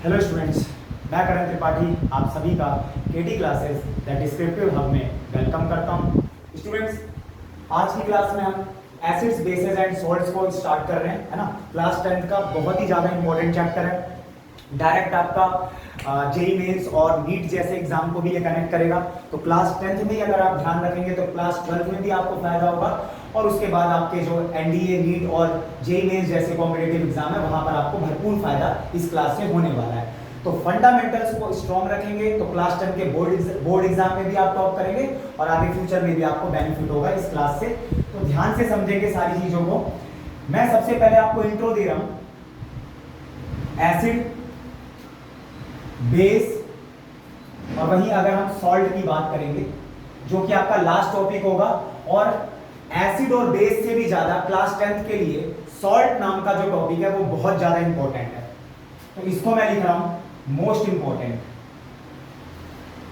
Hello students, मैं करण त्रिपाठी आप सभी का केटी क्लासेस द डिस्क्रिप्टिव हब में वेलकम करता हूं। स्टूडेंट्स, आज की क्लास में हम एसिड्स बेसेस एंड सॉल्ट्स को स्टार्ट कर रहे हैं, है ना। क्लास 10th का बहुत ही ज़्यादा इंपॉर्टेंट चैप्टर है। डायरेक्ट आपका जेईई मेंस और नीट जैसे एग्जाम को भी ये कनेक्ट करेगा। तो क्लास 10th में अगर आप ध्यान रखेंगे तो क्लास 12th में भी आपको फायदा होगा, और उसके बाद आपके जो एनडीए नीट और जेईई मेंस जैसे कॉम्पिटिटिव एग्जाम है वहां पर आपको भरपूर फायदा इस क्लास से होने वाला है। तो फंडामेंटल्स को स्ट्रॉन्ग रखेंगे तो क्लास 10 के बोर्ड एग्जाम में भी आप टॉप करेंगे और आगे फ्यूचर में भी आपको बेनिफिट होगा इस क्लास से। तो ध्यान से समझेंगे सारी चीजों को। मैं सबसे पहले आपको इंट्रो दे रहा हूं, एसिड, बेस, और वहीं अगर हम सॉल्ट की बात करेंगे जो कि आपका लास्ट टॉपिक होगा, और एसिड और बेस से भी ज्यादा क्लास 10th के लिए सॉल्ट नाम का जो टॉपिक है वो बहुत ज्यादा इंपॉर्टेंट है। तो इसको मैं लिख रहा हूं मोस्ट इंपॉर्टेंट,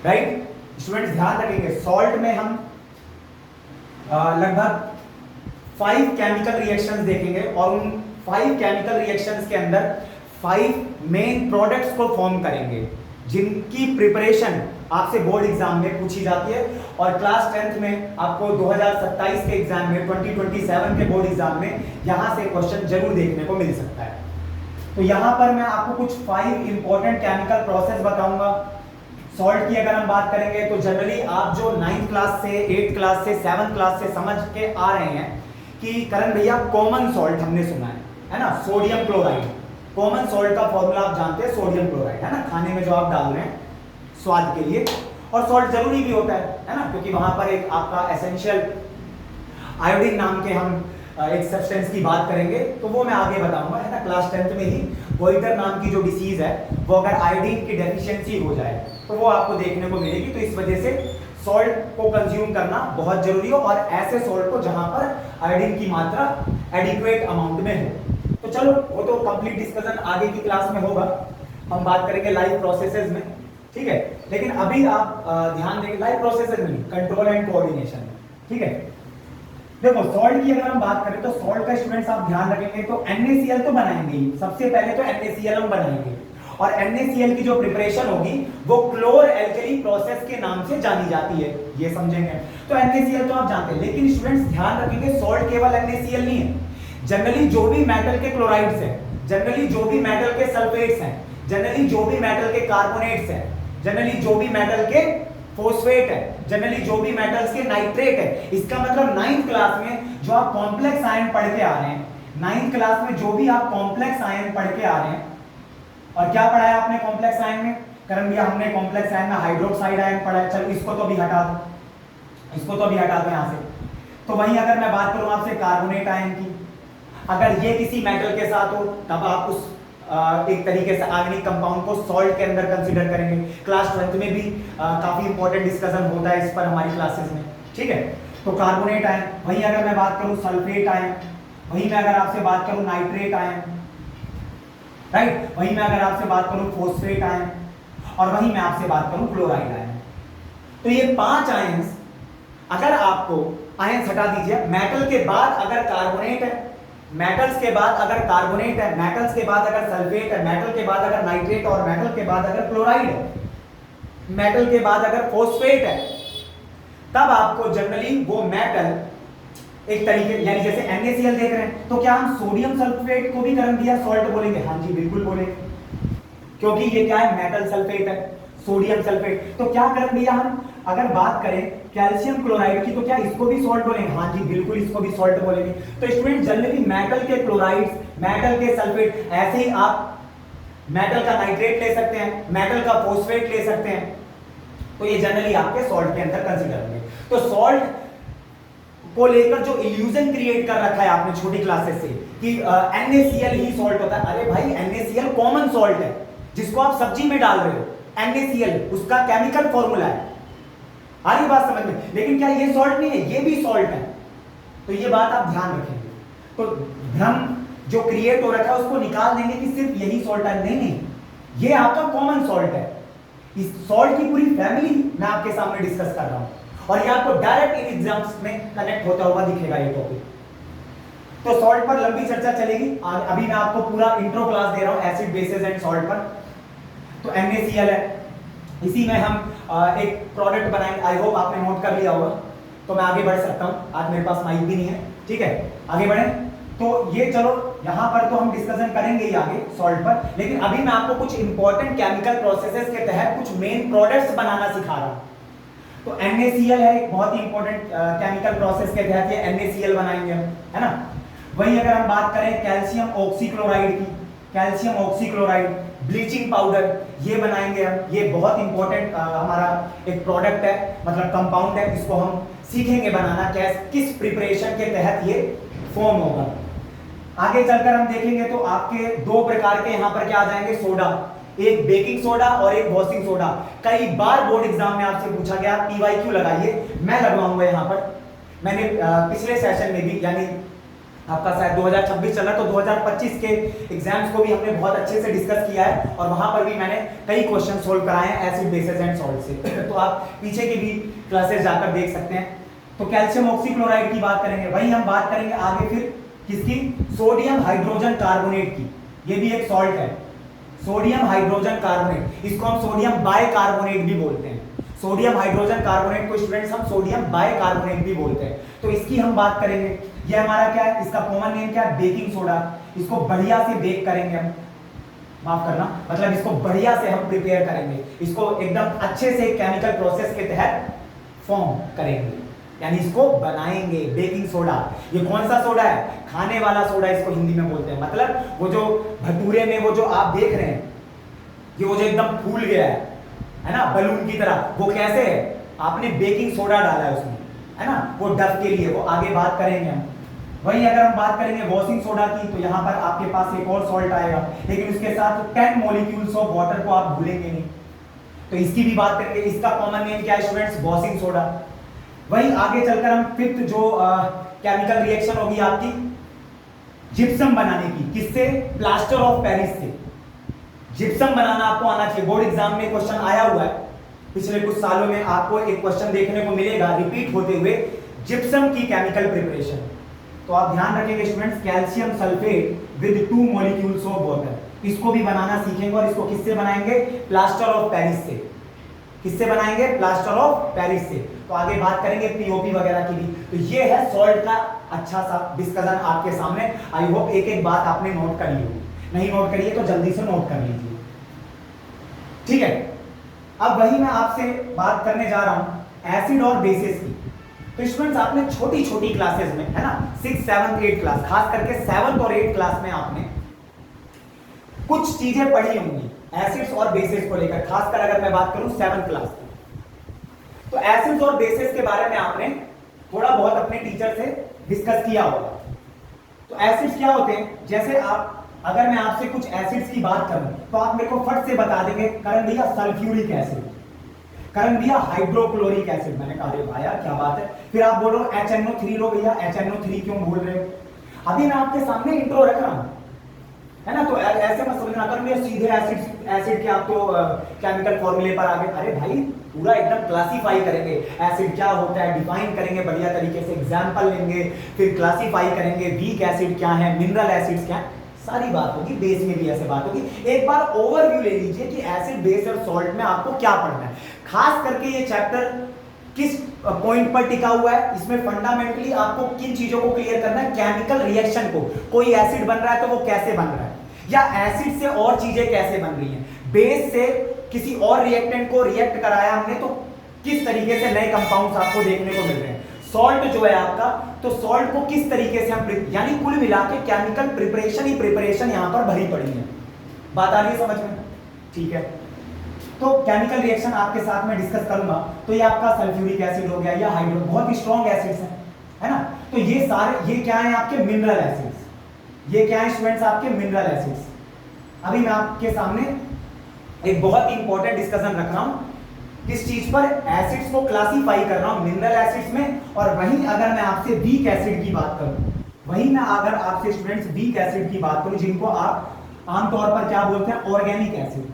राइट। स्टूडेंट्स ध्यान रखेंगे, सॉल्ट में हम लगभग 5 केमिकल रिएक्शंस देखेंगे और उन 5 केमिकल रिएक्शंस के अंदर 5 मेन प्रोडक्ट्स को फॉर्म करेंगे जिनकी प्रिपरेशन आपसे बोर्ड एग्जाम में पूछी जाती है, और क्लास 10th में आपको 2027 के एग्जाम में 2027 के बोर्ड एग्जाम में यहां से क्वेश्चन जरूर देखने को मिल सकता है। तो यहां पर मैं आपको कुछ 5 इंपॉर्टेंट केमिकल प्रोसेस बताऊंगा। सॉल्ट की अगर हम बात करेंगे तो जनरली आप जो 9th क्लास से 8th क्लास से 7th क्लास से समझ के आ रहे हैं कि करण भैया कॉमन सॉल्ट हमने सुना है ना, सोडियम क्लोराइड। कॉमन सॉल्ट का फॉर्मूला आप जानते हैं, सोडियम क्लोराइड, है ना, खाने में जो आप डाल रहे हैं स्वाद के लिए। और सॉल्ट जरूरी भी होता है ना, क्योंकि वहां पर एक आपका एसेंशियल आयोडीन नाम के हम एक सब्सटेंस की बात करेंगे, तो वो मैं आगे बताऊंगा, है ना। क्लास 10th में ही गोइटर नाम की जो डिसीज है वो अगर आयोडीन की डेफिशिएंसी हो जाए तो वो आपको देखने को मिलेगी। तो इस वजह से सॉल्ट को कंज्यूम करना बहुत जरूरी हो, और ऐसे सॉल्ट को जहां पर आयोडीन की मात्रा एडिक्वेट अमाउंट में हो। तो चलो वो तो कंप्लीट डिस्कशन आगे की क्लास में होगा, हम बात करेंगे लाइव प्रोसेसेस में, ठीक है। लेकिन अभी आप ध्यान देंगे लाइव प्रोसेसेस में कंट्रोल एंड कोऑर्डिनेशन में, ठीक है। देखो सॉल्ट की अगर हम बात करें तो सॉल्ट का स्टूडेंट्स आप ध्यान रखेंगे तो NaCl तो बनाएंगे ही, सबसे पहले तो NaCl हम बनाएंगे, और NaCl की जो प्रिपरेशन होगी वो क्लोर एल्कली प्रोसेस के नाम से जानी जाती है, ये समझेंगे। तो NaCl तो आप जानते हैं, लेकिन स्टूडेंट्स ध्यान रखेंगे सॉल्ट केवल NaCl नहीं है। जनरली जो भी मेटल के क्लोराइड्स हैं, जनरली जो भी मेटल के सल्फेट्स हैं, जनरली जो भी मेटल के कार्बोनेट्स हैं, जनरली जो भी मेटल के फोस्फेट है, जनरली जो भी मेटल्स के नाइट्रेट है, इसका मतलब 9th क्लास में जो आप कॉम्प्लेक्स आयन पढ़ के आ रहे हैं, 9th क्लास में जो भी आप कॉम्प्लेक्स आयन पढ़ के आ रहे हैं, और क्या पढ़ा है आपने कॉम्प्लेक्स आयन में? करण भैया हमने कॉम्प्लेक्स आयन में हाइड्रोक्साइड आयन पढ़ा है। चलो इसको तो भी हटा दो, इसको तो भी हटा दो यहां से। तो वहीं अगर मैं बात करूं आपसे कार्बोनेट आयन की, अगर ये किसी मेटल के साथ हो तब आप उस एक तरीके से आर्गेनिक कंपाउंड को सॉल्ट के अंदर कंसीडर करेंगे। क्लास 12th में भी काफी इंपॉर्टेंट डिस्कशन होता है इस पर हमारी क्लासेस में, ठीक है। तो कार्बोनेट आयन, वहीं अगर मैं बात करूं सल्फेट आयन, वहीं मैं अगर आपसे बात करूं नाइट्रेट आयन, राइट, वहीं मैं अगर आपसे बात करूं फॉस्फेट आयन, और वहीं मैं आपसे बात करूं क्लोराइड आयन। तो ये 5 आयन्स, अगर आपको आयन हटा दीजिए, मेटल के बाद अगर कार्बोनेट है, मेटल्स के बाद अगर कार्बोनेट है, मेटल्स के बाद अगर सल्फेट है, मेटल के बाद अगर नाइट्रेट, और मेटल के बाद अगर क्लोराइड है, मेटल के बाद अगर फॉस्फेट है, तब आपको जनरली वो मेटल एक तरीके, यानी जैसे NaCl देख रहे हैं, तो क्या हम सोडियम सल्फेट को भी करण दिया सॉल्ट बोलेंगे? हाँ जी बिल्कुल बोलेंगे, क्योंकि ये क्या है, मेटल सल्फेट है, सोडियम सल्फेट। तो क्या करण भैया हम अगर बात करें कैल्शियम क्लोराइड की, तो क्या इसको भी सॉल्ट बोलेंगे? हाँ जी बिल्कुल इसको भी सॉल्ट बोलेंगे। तो स्टूडेंट जनरली मेटल के क्लोराइड्स, मेटल के सल्फेट, ऐसे ही आप मेटल का नाइट्रेट ले सकते हैं, मेटल का फॉस्फेट ले सकते हैं, तो ये जनरली आपके सॉल्ट के अंदर कंसीडर होंगे। तो सॉल्ट को लेकर जो इल्यूजन क्रिएट कर रखा है आपने छोटी क्लासेस से कि NaCl ही सॉल्ट होता है, अरे भाई NaCl कॉमन सॉल्ट है जिसको आप सब्जी में डाल रहे हो, NaCl उसका केमिकल फॉर्मूला है, आ रही बात समझ में। लेकिन क्या ये सॉल्ट नहीं है? ये भी सॉल्ट है। तो ये बात आप ध्यान रखेंगे। तो भ्रम जो क्रिएट हो रखा है उसको निकाल देंगे कि सिर्फ यही सॉल्ट है, नहीं नहीं, ये आपका कॉमन सॉल्ट है। इस सॉल्ट की पूरी फैमिली मैं आपके सामने डिस्कस कर रहा हूं, और ये आपको डायरेक्ट इन एग्जाम्स में कनेक्ट होता हुआ दिखेगा ये टॉपिक। तो सॉल्ट पर लंबी चर्चा चलेगी, अभी मैं आपको पूरा इंट्रो क्लास दे रहा हूं एसिड बेसिस एंड सॉल्ट पर। तो NaCl है। इसी में हम एक प्रोडक्ट बनाएंगे, आई होप आपने नोट कर लिया होगा। तो मैं आगे बढ़ सकता हूँ, आज मेरे पास माइक भी नहीं है, ठीक है, आगे बढ़े। तो ये चलो यहाँ पर तो हम डिस्कशन करेंगे ही आगे सॉल्ट पर, लेकिन अभी मैं आपको कुछ इंपॉर्टेंट केमिकल प्रोसेसेस के तहत कुछ मेन प्रोडक्ट्स बनाना सिखा रहा हूँ। तो NaCl है एक बहुत ही इंपॉर्टेंट केमिकल प्रोसेस के तहत ये NaCl बनाएंगे हम, है ना। वही अगर हम बात करें कैल्शियम ऑक्सीक्लोराइड की, कैल्शियम ऑक्सीक्लोराइड ब्लीचिंग पाउडर ये बनाएंगे हम। ये बहुत इंपॉर्टेंट हमारा एक प्रोडक्ट है, मतलब कंपाउंड है, इसको हम सीखेंगे बनाना किस प्रिपरेशन के तहत ये फॉर्म होगा। आगे चलकर हम देखेंगे तो आपके दो प्रकार के यहाँ पर क्या आ जाएंगे सोडा, एक बेकिंग सोडा और एक वॉशिंग सोडा। कई बार बोर्ड एग्जाम में आपसे पूछा गया PYQ लगाइए, मैं लगवाऊंगा यहाँ पर। मैंने पिछले सेशन में भी, यानी आपका शायद 2026 चल रहा है, तो 2025 के एग्जाम्स को भी हमने बहुत अच्छे से डिस्कस किया है और वहां पर भी मैंने कई क्वेश्चन सोल्व कराए हैं एसिड बेसिस एंड सॉल्ट से। तो आप पीछे की भी क्लासेस जाकर देख सकते हैं। तो कैल्शियम ऑक्सीक्लोराइड की बात करेंगे, वही हम बात करेंगे आगे फिर किसकी, सोडियम हाइड्रोजन कार्बोनेट की। ये भी एक सॉल्ट है, सोडियम हाइड्रोजन कार्बोनेट, इसको हम सोडियम बाइकार्बोनेट भी बोलते हैं। सोडियम हाइड्रोजन कार्बोनेट को स्टूडेंट्स हम सोडियम बाइकार्बोनेट भी बोलते हैं। तो इसकी हम बात करेंगे। ये हमारा क्या है, इसका कॉमन नेम क्या है, बेकिंग सोडा। इसको बढ़िया से बेक करेंगे हम, माफ करना, मतलब इसको बढ़िया से हम प्रिपेयर करेंगे, इसको एकदम अच्छे से केमिकल प्रोसेस के तहत फॉर्म करेंगे, यानी इसको बनाएंगे। बेकिंग सोडा, ये कौन सा सोडा है, खाने वाला सोडा इसको हिंदी में बोलते हैं। मतलब वो जो भटूरे में वो जो आप देख रहे हैं, ये वो जो एकदम फूल गया है ना, बलून की तरह, वो कैसे है, आपने बेकिंग सोडा डाला है उसमें, है ना, वो डब के लिए, वो आगे बात करेंगे हम। वही अगर हम बात करेंगे वॉशिंग सोडा की, तो यहाँ पर आपके पास एक और सॉल्ट आएगा, लेकिन उसके साथ 10 मॉलिक्यूल्स ऑफ वाटर को आप भूलेंगे नहीं, तो इसकी भी बात करेंगे। इसका कॉमन नेम क्या है स्टूडेंट्स, वॉशिंग सोडा। वही आगे चलकर हम फिफ्थ जो केमिकल रिएक्शन होगी आपकी जिप्सम बनाने की, किससे, प्लास्टर ऑफ पेरिस से। जिप्सम बनाना आपको आना चाहिए, बोर्ड एग्जाम में क्वेश्चन आया हुआ है, पिछले कुछ सालों में आपको एक क्वेश्चन देखने को मिलेगा रिपीट होते हुए, जिप्सम की केमिकल प्रिपरेशन। तो आप ध्यान रखेंगे students, calcium sulphate with 2 molecules of water, इसको भी बनाना सीखेंगे। और इसको किससे बनाएंगे, प्लास्टर ऑफ पेरिस से। किससे बनाएंगे, प्लास्टर ऑफ पेरिस से। तो आगे बात करेंगे POP वगैरह की भी। तो ये है सॉल्ट का अच्छा सा डिस्कशन आपके सामने। आई होप एक एक बात आपने नोट कर ली होगी, नहीं नोट करिए तो जल्दी से नोट कर लीजिए, ठीक है। अब वही मैं आपसे बात करने जा रहा हूं एसिड और बेसिस की। तो स्टूडेंट्स आपने छोटी छोटी क्लासेस में, है ना, 6, 7, 8 क्लास, खास करके 7th और 8th क्लास में आपने कुछ चीजें पढ़ी होंगी एसिड्स और बेसिस को लेकर। खासकर अगर मैं बात करूं 7th क्लास की, तो एसिड्स और बेसिस के बारे में आपने थोड़ा बहुत अपने टीचर से डिस्कस किया होगा। तो एसिड्स क्या होते हैं, जैसे आप, अगर मैं आपसे कुछ एसिड्स की बात करूं तो आप मेरे को फट से बता देंगे, करण भैया सल्फ्यूरिक एसिड, करण भैया हाइड्रोक्लोरिक एसिड। मैंने कहा अरे भाई क्या बात है। फिर आप बोलो HNO3 लो भैया, HNO3 क्यों बोल रहे हो। अभी मैं आपके सामने इंट्रो रख रहा हूं, है ना, तो ऐसे मत समझना कर मैं सीधे एसिड के आप तो केमिकल फॉर्मूले पर आ गए। अरे भाई पूरा एकदम क्लासिफाई करेंगे, एसिड क्या होता है डिफाइन करेंगे बढ़िया तरीके से, एग्जांपल लेंगे, फिर क्लासिफाई करेंगे, वीक एसिड क्या है, मिनरल एसिड्स क्या है, सारी बात होगी। बेस में भी ऐसे बात होगी। एक बार ओवरव्यू ले लीजिए कि एसिड, बेस और सॉल्ट में आपको क्या पढ़ना है। खास करके ये चैप्टर किस पॉइंट पर टिका हुआ है, इसमें फंडामेंटली आपको किन चीजों को क्लियर करना है, केमिकल रिएक्शन को। कोई एसिड बन रहा है तो वो कैसे बन रहा है, या एसिड से और चीजें कैसे बन रही हैं, बेस से किसी और रिएक्टेंट को रिएक्ट कराया हमने तो किस तरीके से नए कंपाउंड्स आपको देखने को मिल रहे हैं। सॉल्ट जो है आपका, तो सॉल्ट को किस तरीके से हम, यानी कुल मिला के केमिकल प्रिपरेशन ही प्रिपरेशन यहां पर भरी पड़ी है। बात आ रही है समझ में, ठीक है। तो केमिकल रिएक्शन आपके साथ में डिस्कस करूंगा। तो ये आपका सल्फ्यूरिक एसिड हो गया या हाइड्रो, बहुत ही स्ट्रॉन्ग एसिड्स हैं, है ना। तो ये सारे, ये क्या है आपके मिनरल एसिड्स। ये क्या है स्टूडेंट्स आपके मिनरल एसिड्स। अभी मैं आपके सामने एक बहुत ही इंपॉर्टेंट डिस्कशन रख रहा हूं, किस चीज पर, एसिड्स को क्लासिफाई कर रहा हूं मिनरल एसिड्स में। और वहीं अगर मैं आपसे वीक एसिड की बात करूं, वहीं मैं अगर आपसे स्टूडेंट्स वीक एसिड की बात करूं, जिनको आप आमतौर पर क्या बोलते हैं, organic acid,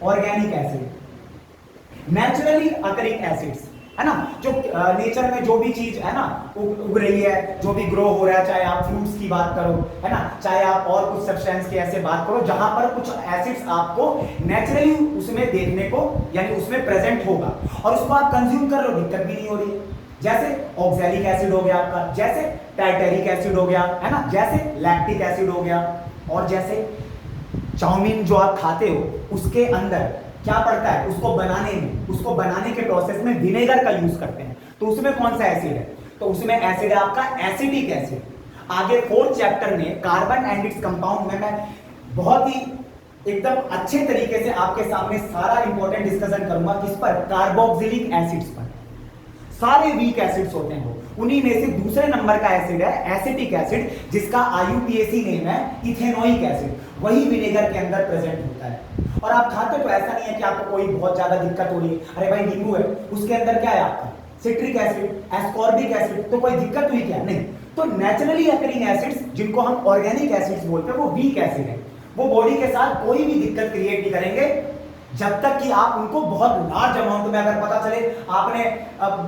organic acid, naturally occurring acids, है ना, जो नेचर में जो भी चीज है ना उग रही है, जो भी ग्रो हो रहा है, चाहे आप फ्रूट्स की बात करो, है ना, चाहे आप और कुछ सब्सटेंस की ऐसे बात करो जहां पर कुछ एसिड्स आपको नेचुरली उसमें देखने को यानी उसमें प्रेजेंट होगा और उसको आप कंज्यूम कर लो, दिक्कत भी नहीं हो रही है। जैसे ऑक्सैलिक एसिड हो गया आपका, जैसे टार्टरिक एसिड हो गया, है ना, जैसे लैक्टिक एसिड हो गया, और जैसे चाउमीन जो आप खाते हो उसके अंदर क्या पड़ता है, उसको बनाने के प्रोसेस में विनेगर का यूज करते हैं, तो उसमें कौन सा एसिड है, तो उसमें एसिड है आपका एसिटिक एसिड। आगे 4th चैप्टर में कार्बन एंड इट्स कंपाउंड में मैं बहुत ही एकदम अच्छे तरीके से आपके सामने सारा इंपॉर्टेंट डिस्कशन करूंगा, किस पर, कार्बोक्सिलिक एसिड्स पर। सारे वीक एसिड्स होते हैं वो, उन्हीं में से दूसरे नंबर का एसिड है एसिटिक एसिड, जिसका IUPAC नेम है इथेनोइक एसिड, वही विनेगर के अंदर प्रेजेंट होता है। और आप खाते तो ऐसा नहीं है कि आपको कोई बहुत ज्यादा दिक्कत हो रही है, अरे भाई नींबू है उसके अंदर क्या है आपका सिट्रिक एसिड, एस्कॉर्बिक एसिड, तो कोई दिक्कत हुई क्या, नहीं। तो नेचुरली अकरिंग एसिड्स जिनको हम ऑर्गेनिक एसिड्स बोलते हैं वो वीक एसिड है, वो बॉडी के साथ कोई भी दिक्कत क्रिएट नहीं करेंगे जब तक कि आप उनको बहुत लार्ज अमाउंट में, अगर पता चले आपने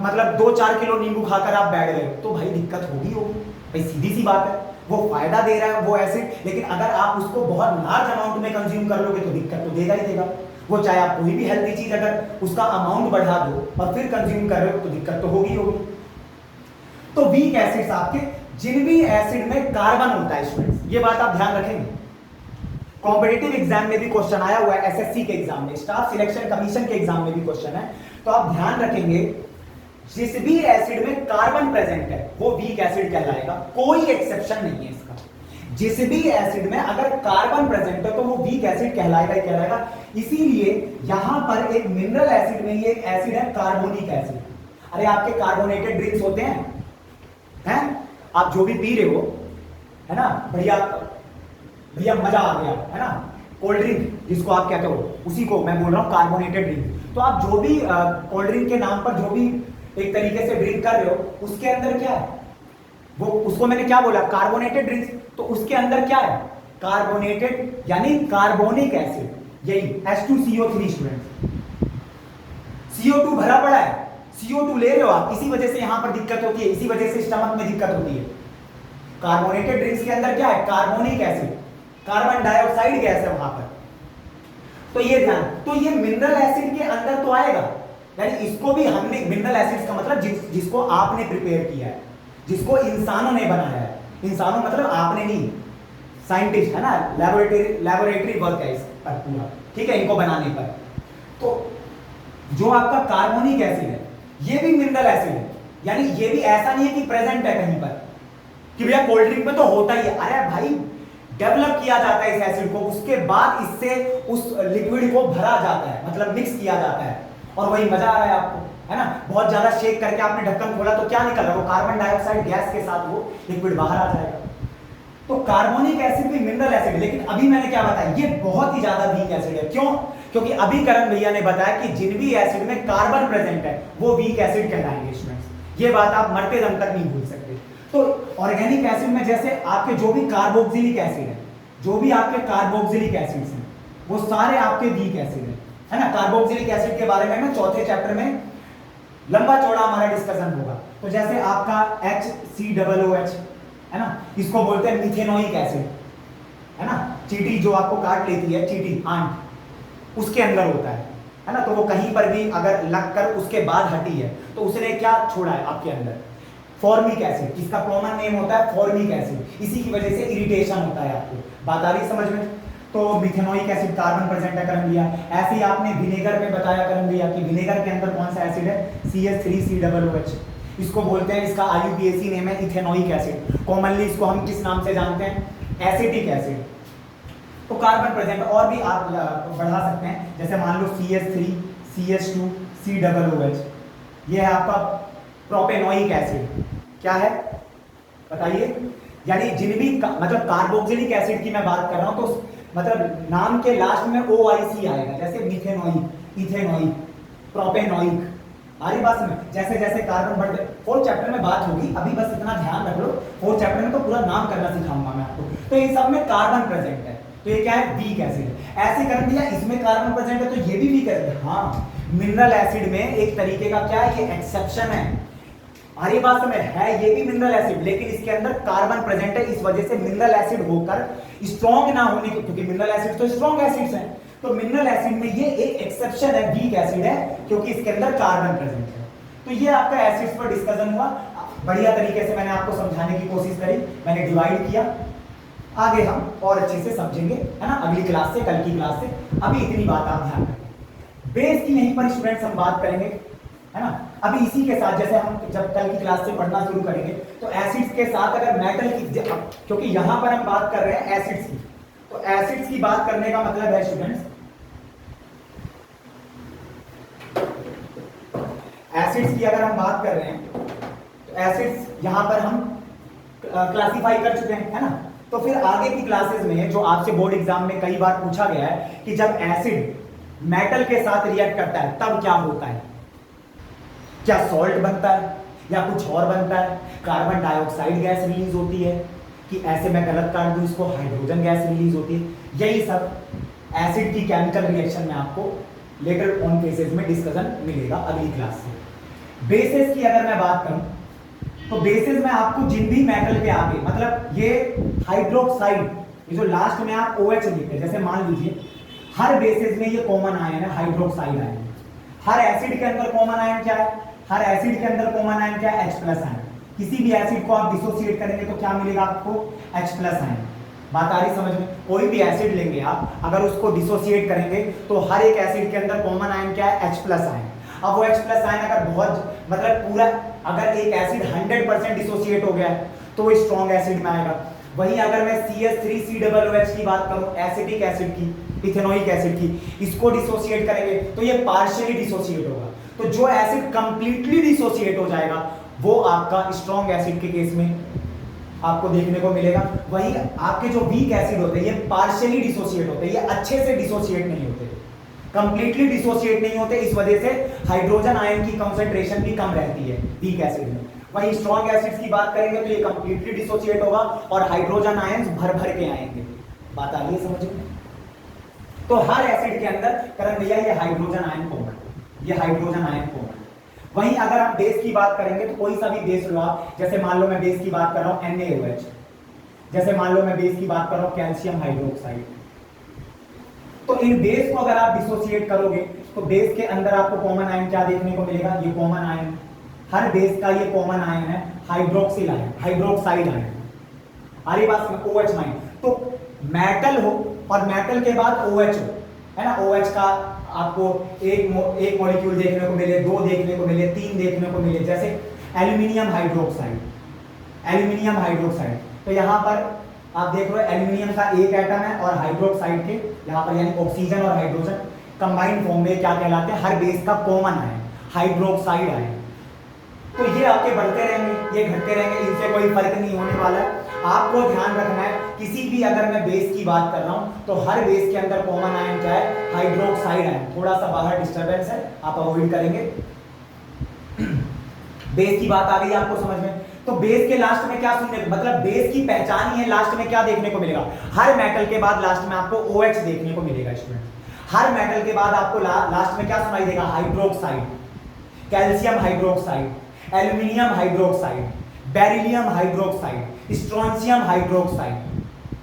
मतलब 2-4 किलो नींबू खाकर आप बैठ गए तो भाई दिक्कत होगी भाई, सीधी सी बात है। वो फायदा दे रहा है वो एसिड, लेकिन अगर आप उसको बहुत लार्ज अमाउंट में कंज्यूम कर लोगे तो दिक्कत तो देगा ही देगा। वो चाहे आप कोई भी हेल्दी चीज अगर उसका अमाउंट बढ़ा दो और फिर कंज्यूम कर रहे हो तो दिक्कत तो होगी। तो वीक एसिड्स आपके, जिन भी एसिड में कार्बन होता है स्टूडेंट्स, ये बात आप ध्यान रखेंगे। कॉम्पिटिटिव एग्जाम में भी क्वेश्चन आया हुआ है, SSC के एग्जाम में, स्टाफ सिलेक्शन कमीशन के एग्जाम में भी क्वेश्चन है, तो आप ध्यान रखेंगे जिस भी एसिड में कार्बन प्रेजेंट है वो वीक एसिड कहलाएगा, कोई एक्सेप्शन नहीं है इसका। जिस भी एसिड में अगर कार्बन प्रेजेंट है तो वो वीक एसिड कहलाएगा ही कहलाएगा। इसीलिए यहां पर एक मिनरल एसिड में ही एक एसिड है कार्बोनिक एसिड। अरे आपके कार्बोनेटेड ड्रिंक्स होते हैं, आप जो भी पी रहे हो, है ना, भैया भैया मजा आ गया, है ना, कोल्ड ड्रिंक जिसको आप कहते हो, उसी को मैं बोल रहा हूं कार्बोनेटेड ड्रिंक। तो आप जो भी कोल्ड ड्रिंक के नाम पर जो भी एक तरीके से ड्रिंक कर रहे हो उसके अंदर क्या है, वो उसको मैंने क्या बोला, कार्बोनेटेड ड्रिंक्स, तो उसके अंदर क्या है, कार्बोनेटेड यानी कार्बोनिक एसिड, यही H2CO3 स्टूडेंट। CO2 भरा पड़ा है, CO2 ले रहे हो आप, इसी वजह से यहां पर दिक्कत होती है, इसी वजह से स्टमक में दिक्कत होती है। कार्बोनेटेड ड्रिंक्स के अंदर क्या है, carbonic acid, carbon dioxide gas है वहां पर। तो ये ध्यान, तो ये मिनरल एसिड के अंदर तो आएगा, यानी इसको भी हमने, मिनरल एसिड्स का मतलब जिसको आपने प्रिपेयर किया है, जिसको इंसानों ने बनाया है, इंसानों मतलब आपने नहीं, साइंटिस्ट है ना, लैबोरेटरी वर्क है इस पर पूरा, ठीक है, इनको बनाने पर। तो जो आपका कार्बोनिक एसिड है ये भी मिनरल एसिड है, यानी ये भी ऐसा नहीं है कि प्रेजेंट है कहीं पर कि भैया कोल्ड ड्रिंक में तो होता ही है। अरे भाई डेवलप किया जाता है इस एसिड को, उसके बाद इससे उस लिक्विड को भरा जाता है, मतलब मिक्स किया जाता है, और वही मजा आ रहा है आपको, है ना। बहुत ज्यादा शेक करके आपने ढक्कन खोला तो क्या निकल रहा है, वो कार्बन डाइऑक्साइड गैस के साथ वो लिक्विड बाहर आ जाएगा। तो कार्बोनिक एसिड भी मिनरल एसिड, लेकिन अभी मैंने क्या बताया, ये बहुत ही ज्यादा वीक एसिड है। क्यों? क्योंकि अभी करण भैया ने बताया कि जिन भी एसिड में कार्बन प्रेजेंट है वो वीक एसिड कहलाएंगे स्टूडेंट्स। ये बात आप मरते दम तक नहीं भूल सकते। तो ऑर्गेनिक एसिड में जैसे आपके जो भी कार्बोक्सिलिक एसिड है, जो भी आपके कार्बोक्सिलिक एसिड्स हैं वो सारे आपके वीक एसिड है ना। कार्बोक्सिलिक एसिड के बारे में मैं 4थे चैप्टर में लंबा चौड़ा हमारा डिस्कशन होगा। तो जैसे आपका HCOOH है ना, इसको बोलते हैं मिथेनोइक एसिड, है ना। चींटी जो आपको काट लेती है, चींटी आंट, उसके अंदर होता है ना। तो वो कहीं पर भी अगर लग कर उसके बाद हटी है तो उसने क्या छोड़ा है आपके अंदर, फॉर्मिक एसिड, जिसका कॉमन नेम होता है फॉर्मिक एसिड। इसी की वजह से इरिटेशन होता है आपको। बात आ रही समझ में? तो मिथेनोइक एसिड कार्बन प्रेजेंट है करन लिया। ऐसे ही आपने विनेगर में बताया करन लिया कि विनेगर के अंदर कौन सा एसिड है, CH3COOH। इसको बोलते हैं, इसका IUPAC नेम है इथेनोइक एसिड। कॉमनली इसको हम किस नाम से जानते हैं, एसिटिक एसिड। तो कार्बन प्रेजेंट और भी आप बढ़ा सकते हैं, जैसे मान लो CH3CH2COOH, ये है आपका प्रोपेनोइक एसिड। क्या है बताइए? यानी जिन भी मतलब कार्बोक्सिलिक एसिड की मैं बात कर रहा हूं तो मतलब नाम के लास्ट में OIC आएगा, जैसे मिथेनोइक, इथेनोइक, प्रोपेनोइक। हमारी बात में जैसे जैसे कार्बन बढ़ते, 4th चैप्टर में बात होगी, अभी बस इतना ध्यान रख लो, 4th चैप्टर में तो पूरा नाम करना सिखाऊंगा मैं आपको। तो इन सब में कार्बन प्रेजेंट है, तो ये क्या है, वीक एसिड है। ऐसे कर दिया, इसमें कार्बन प्रेजेंट है तो ये भी वीक एसिड है। हाँ, मिनरल एसिड में एक तरीके का क्या है, ये एक्सेप्शन है। हमारी बात समझ है, ये भी मिनरल एसिड, लेकिन इसके अंदर कार्बन प्रेजेंट है, इस वजह से मिनरल एसिड होकर स्ट्रॉन्ग ना होने की, क्योंकि मिनरल एसिड तो स्ट्रॉन्ग एसिड्स हैं, तो मिनरल एसिड में ये एक एक्सेप्शन है, वीक एसिड है, क्योंकि इसके अंदर कार्बन प्रेजेंट है। तो ये आपका एसिड्स पर डिस्कशन हुआ, बढ़िया तरीके से मैंने आपको समझाने की कोशिश करी, मैंने डिवाइड किया। आगे हम और अच्छे से समझेंगे, है ना, अगली क्लास से, कल की क्लास से। अभी इतनी बात आप ध्यान रखें। बेस की यहीं पर स्टूडेंट्स हम बात करेंगे, है ना। अभी इसी के साथ जैसे हम जब कल की क्लास से पढ़ना शुरू करेंगे तो एसिड्स के साथ अगर मेटल की, क्योंकि यहां पर हम बात कर रहे हैं एसिड्स की, तो एसिड्स की बात करने का मतलब है स्टूडेंट्स, एसिड्स की अगर हम बात कर रहे हैं तो एसिड्स यहां पर हम क्लासिफाई कर चुके हैं, है ना। तो फिर आगे की क्लासेस में जो आपसे बोर्ड एग्जाम में कई बार पूछा गया है कि जब एसिड मेटल के साथ रिएक्ट करता है तब क्या होता है, क्या सॉल्ट बनता है या कुछ और बनता है, कार्बन डाइऑक्साइड गैस रिलीज होती है, कि ऐसे मैं गलत काट दूं इसको, हाइड्रोजन गैस रिलीज होती है। यही सब एसिड की केमिकल रिएक्शन में आपको लेटर ऑन फेजेस में डिस्कशन मिलेगा अगली क्लास से। बेसिस की अगर मैं बात करूं तो बेसिस में आपको जिन भी मेटल के आगे, मतलब ये हाइड्रोक्साइड, ये जो लास्ट में आप OH लिखते हैं, जैसे मान लीजिए हर बेसिस में ये कॉमन आयन है, हाइड्रोक्साइड आयन। हर एसिड के अंदर कॉमन आयन क्या है, हर एसिड के अंदर कॉमन आयन क्या है, H+ आयन। किसी भी एसिड को आप डिसोसिएट करेंगे तो क्या मिलेगा आपको, H+ आयन। बात आ रही समझ में। कोई भी एसिड लेंगे आप, अगर उसको डिसोसिएट करेंगे तो हर एक एसिड के अंदर कॉमन आयन क्या है, H+ आयन। अब वो H+ आयन अगर बहुत, मतलब पूरा, अगर एक एसिड 100% डिसोसिएट हो गया है तो वो स्ट्रॉन्ग एसिड में आएगा। वहीं अगर मैं CH3COOH की बात करूं, एसिटिक एसिड की, इथेनोइक एसिड की, इसको डिसोसिएट करेंगे तो ये पार्शियली डिसोसिएट होगा। तो जो एसिड कंप्लीटली डिसोसिएट हो जाएगा वो आपका स्ट्रॉन्ग एसिड के केस में आपको देखने को मिलेगा। वहीं आपके जो वीक एसिड होते हैं ये पार्शियली डिसोसिएट होते हैं, ये अच्छे से डिसोसिएट नहीं होते, कंप्लीटली डिसोसिएट नहीं होते, इस वजह से हाइड्रोजन आयन की कंसंट्रेशन भी कम रहती है वीक एसिड में। वहीं स्ट्रॉन्ग एसिड्स की बात करेंगे तो ये कंप्लीटली डिसोसिएट होगा और हाइड्रोजन आयंस भर भर के आएंगे। बात आ रही है समझ में। तो हर एसिड के अंदर करण भैया ये हाइड्रोजन आयन कॉमन, ये हाइड्रोजन आयन कॉमन। वहीं अगर आप बेस की बात करेंगे तो कोई सा भी बेस लो आप, जैसे मान लो मैं बेस की बात कर रहा हूं NaOH, जैसे मान लो मैं बेस की बात कर रहा हूं कैल्शियम हाइड्रोक्साइड। तो इन बेस को अगर आप डिसोसिएट करोगे तो बेस के अंदर आपको कॉमन आयन क्या देखने को मिलेगा, ये कॉमन आयन, हर बेस का ये कॉमन आयन है हाइड्रोक्सिल आयन, हाइड्रोक्साइड आयन। हमारी बात में OH माइन, तो मेटल हो और मेटल के बाद OH हो, है ना। OH का आपको एक मॉलिक्यूल देखने को मिले, 2 देखने को मिले, 3 देखने को मिले, जैसे एल्यूमिनियम हाइड्रोक्साइड, एल्यूमिनियम हाइड्रोक्साइड। तो यहाँ पर आप देख रहे हो एल्यूमिनियम का एक एटम है और हाइड्रोक्साइड के यहाँ पर, यानी ऑक्सीजन और हाइड्रोजन कंबाइंड फॉर्म में क्या कहलाते हैं, हर बेस का कॉमन आयन हाइड्रोक्साइड आयन। तो ये आपके बढ़ते रहेंगे, ये घटते रहेंगे, इनसे कोई फर्क नहीं होने वाला है। आपको ध्यान रखना है, किसी भी अगर मैं बेस की बात कर रहा हूं तो हर बेस के अंदर कॉमन आयन क्या है, हाइड्रोक्साइड आयन। थोड़ा सा बाहर डिस्टर्बेंस है, आप अवॉइड करेंगे। बेस की बात आ गई आपको समझ में। तो बेस के लास्ट में क्या सुनने, मतलब बेस की पहचान ही है, लास्ट में क्या देखने को मिलेगा, हर मेटल के बाद लास्ट में आपको OH देखने को मिलेगा स्टूडेंट। हर मेटल के बाद आपको लास्ट में क्या सुनाई देगा, hydroxide, calcium hydroxide, aluminium hydroxide, beryllium hydroxide, strontium hydroxide.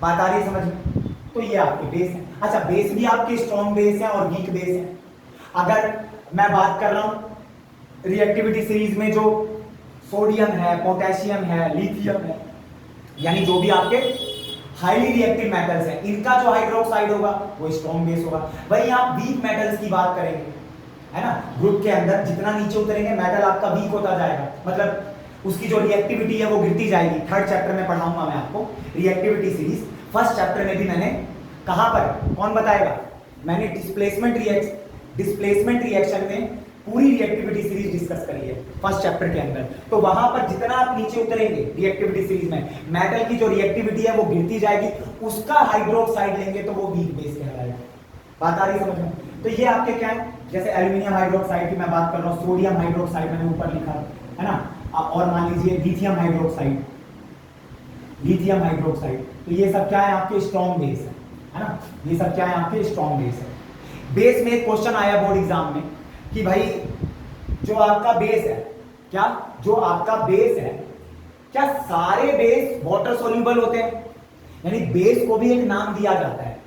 बात आ रही है समझ में। तो ये आपके बेस है। अच्छा, बेस भी आपके स्ट्रॉन्ग बेस है और वीक बेस है। अगर मैं बात कर रहा हूं रिएक्टिविटी सीरीज में जो सोडियम है, पोटेशियम है, लिथियम है, यानी जो भी आपके हाईली रिएक्टिव मेटल्स हैं, इनका जो हाइड्रोक्साइड होगा वो स्ट्रॉन्ग बेस होगा। वहीं आप वीक मेटल्स की बात करेंगे, है ना, ग्रुप के अंदर जितना नीचे उतरेंगे मेटल आपका वीक होता जाएगा, मतलब उसकी जो रिएक्टिविटी है वो गिरती जाएगी। 3rd चैप्टर में पढ़ाऊंगा मैं आपको रिएक्टिविटी सीरीज। 1st चैप्टर में भी मैंने, कहां पर, कौन बताएगा, मैंने डिस्प्लेसमेंट रिएक्शन में पूरी रिएक्टिविटी सीरीज डिस्कस करी है 1st चैप्टर के अंदर। तो वहां पर जितना आप नीचे उतरेंगे रिएक्टिविटी सीरीज में, मेटल की जो रिएक्टिविटी है वो गिरती जाएगी, उसका हाइड्रोक्साइड लेंगे तो वो वीक बेस कहलाएगा। बात आ रही समझ में। तो ये आपके क्या है, जैसे एल्यूमिनियम हाइड्रोक्साइड की मैं बात कर रहा हूँ, सोडियम हाइड्रोक्साइड मैंने ऊपर लिखा है ना, और मान लीजिए लिथियम हाइड्रोक्साइड, लिथियम हाइड्रोक्साइड। तो ये सब क्या है, आपके स्ट्रॉन्ग बेस है। है ना। ये सब क्या है आपके स्ट्रॉन्ग बेस है। बेस में एक क्वेश्चन आया बोर्ड एग्जाम में कि भाई जो आपका बेस है, क्या जो आपका बेस है, क्या सारे बेस वाटर सोल्यूबल होते हैं? यानी बेस को भी एक नाम दिया जाता है।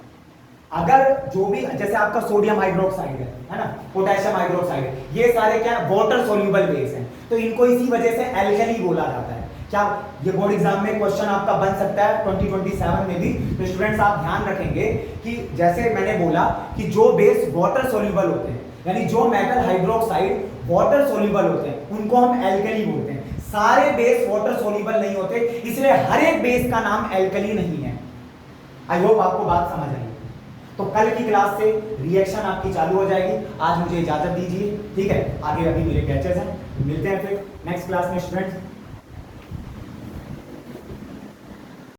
अगर जो भी, जैसे आपका सोडियम हाइड्रोक्साइड है ना, पोटेशियम हाइड्रोक्साइड है, ये सारे क्या है वाटर सोल्यूबल बेस हैं, तो इनको इसी वजह से एल्कली बोला जाता है। क्या ये बोर्ड एग्जाम में क्वेश्चन आपका बन सकता है 2027 में भी। तो स्टूडेंट्स आप ध्यान रखेंगे कि जैसे मैंने बोला कि जो बेस वाटर सोल्यूबल होते हैं, यानी जो मेटल हाइड्रोक्साइड वाटर सोल्यूबल होते हैं, उनको हम एल्कली बोलते हैं। सारे बेस वाटर सोल्यूबल नहीं होते, इसलिए हर एक बेस का नाम एल्कली नहीं है। आई होप आपको बात समझ आई। तो कल की क्लास से रिएक्शन आपकी चालू हो जाएगी। आज मुझे इजाजत दीजिए, ठीक है। आगे अभी मेरे कैचेस हैं, मिलते हैं फिर नेक्स्ट क्लास में स्टूडेंट्स।